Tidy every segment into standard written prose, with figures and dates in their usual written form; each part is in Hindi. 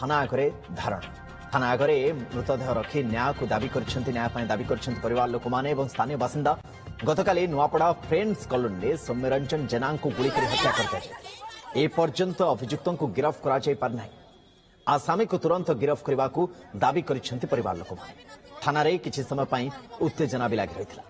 थाना आगे धारणा थाना आगे मृतदेह रखी न्याय को दाबी न्याय दाबी परिवार लोक मैंने स्थानीय बासिंदा गतकाली नुआपड़ा फ्रेंड्स कॉलोनी सौम्यरंजन जेना को गुड़ी कर हत्या कर एपर्यंत अभियुक्तों को गिरफ्त कर आसामी को तुरंत गिरफ्त करने को दाबी परिवार लोक मैंने थाना किसी समय पर उत्तेजना भी लगी रही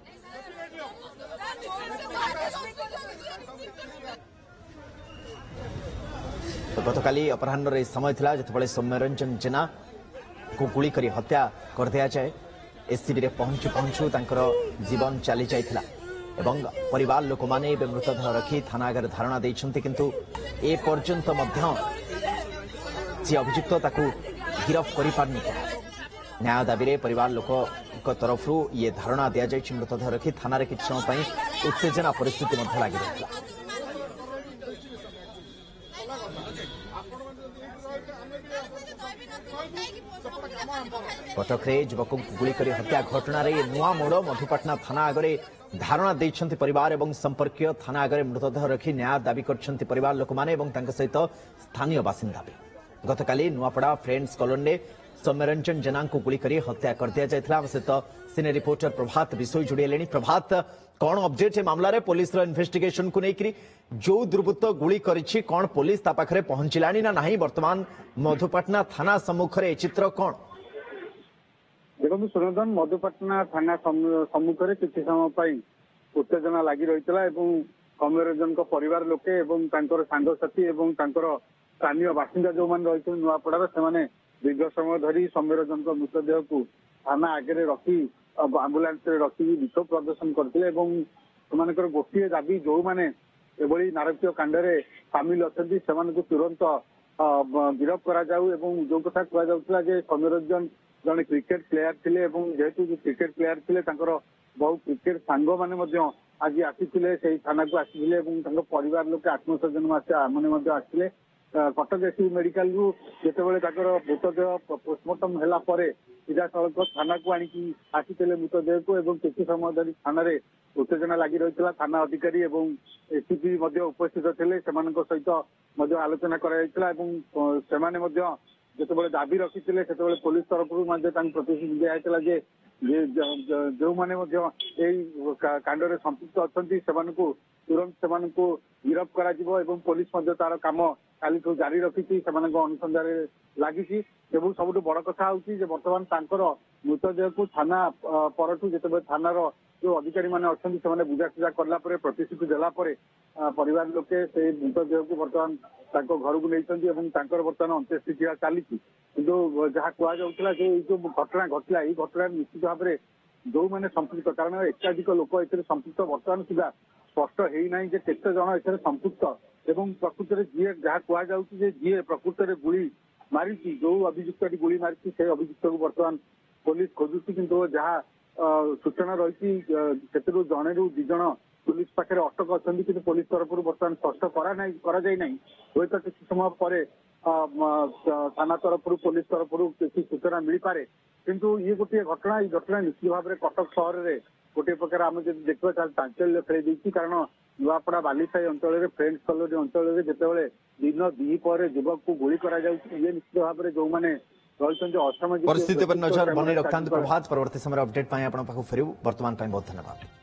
तो गतकाली अपराह्न समय था जो सौम्यरंजन जेना को गुड़ी कर हत्या कर दिया जाए एससीबी रे पहुंचु पहुंचु तांकर जीवन चली जाइथिला एवं परिवार लोक माने मृतदेह रखी थाना आगे धारणा देइछन्ति किंतु ए पर्यंत मध्य जे अभियुक्त ताकू गिरफ्त करि पारनी न्याय दाबी रे परिवार लोक तरफ ये धारणा दिया जाइछि मृतदेह रखी थाना रे किछि समय पई उत्तेजना परिस्थिति मध्य लागि रहितला कटक युवक को गुड़ी कर हत्या घटना नुआ मोड़ मधुपाटना थाना आगे धारणा देइछन्ति परिवार एवं संपर्कीय थाना आगे मृतदेह रखी न्याय दाबी करछन्ति परिवार लोक माने एवं तांका सहित स्थानीय बासिंदा भी गतकाली नुआपड़ा फ्रेंड्स कॉलोनी सौम्यरंजन जेना को गुड़ी कर हत्या कर दिया जायथिला सहित सिने रिपोर्टर प्रभात विषय जोड़ी प्रभात कौन अपडेट है मामला रे पुलिस रो इन्वेस्टिगेशन को लेकरी जो दुर्बृत्त गुड़ी करिछि कौन पुलिस ता पाखरे पहुंचिलानी ना नहीं वर्तमान मधुपाटना थाना सम्मुख रे चित्र कौन देखो सुनंदन मधुपाटना थाना सम्मुख में किसी समय उत्तेजना लगी रही सौम्यरंजन परिवार लोके सांगसाथी स्थानीय बासिंदा जो मैंने रही नुआपड़ा से दीर्घ समय धरी सौम्यरंजन मृतदेह को थाना आगे रखी आंबुलांस रखी विक्षोभ प्रदर्शन करते गोटे दाबी जो मैंने एभली नारकीय कांडे सामिल अच्छा से तुरंत गिरफ करा जो कथा कहुला सौम्यरंजन जड़े क्रिकेट प्लेयर थे जेहेतु क्रिकेट प्लेयर थे बहु क्रिकेट सांग मैंने आज आसी थाना को आसी परिवार लोग आत्मस्वजन मैंने आसते कटक एससी मेडिकल रु जिते मृतदेह पोस्टमार्टम है सीधा सड़क थाना को आसी मृतदेह को किसी समय धरी थाना उत्तेजना लगी रही थाना अधिकारी एसीपी उपस्थित थे सहित आलोचना कर जिते दाबी रखी से पुलिस तरफ प्रतिश्रुति दिखाई जो मैंने कांड संपुक्त अच्छा तुरंत से गिरफ कर पुलिस तार कम काली जारी रखी अनुसंधान लगी सब बड़ कथा हूँ बर्तमान मृतदेह को थाना परठू जिते थानार जो अधिकारी मैंने अच्छा बुझासुझा कलापर प्रतिश्रुति देलापर परिवार लोके से मृतदेह को बर्तमान घर को नहीं बर्तमान अंत्येष्टि चली जहाँ कहला जो घटना घटला ये घटना निश्चित भाव में जो मैंने संपुक्त कारण एकाधिक लोक ए संपुक्त बर्तमान सुधा स्पष्ट होना केते जन ए संपुक्त प्रकृत में जी जहाँ कहुचे जी प्रकृत में गुली मारी जो अभियुक्त गुली मारी से अभियुक्त को बर्तमान पुलिस खोजुची किंतु जहाँ सूचना रही जड़े रु दि जन पुलिस पाखे अटक अच्छा कि पुलिस तरफ बर्तमान स्पष्ट हुए तो किसी समय पर थाना तरफ पुलिस तरफ किसी सूचना मिल पारे किंतु ये गोटे घटना ये घटना निश्चित भाव में कटक सहर में गोटे प्रकार आम जो देखा चांचल्य खेल कारण नुआपड़ा बालीसाई अंचल फ्रेंड्स कॉलोनी अंचल जिते दिन द्विपहर युवक को गुली कर निश्चित भाव में जो मैंने परिस्थिति पर नजर बन रखता प्रभात परवर्ती समय अपडेट फेरू वर्तमान बहुत धन्यवाद।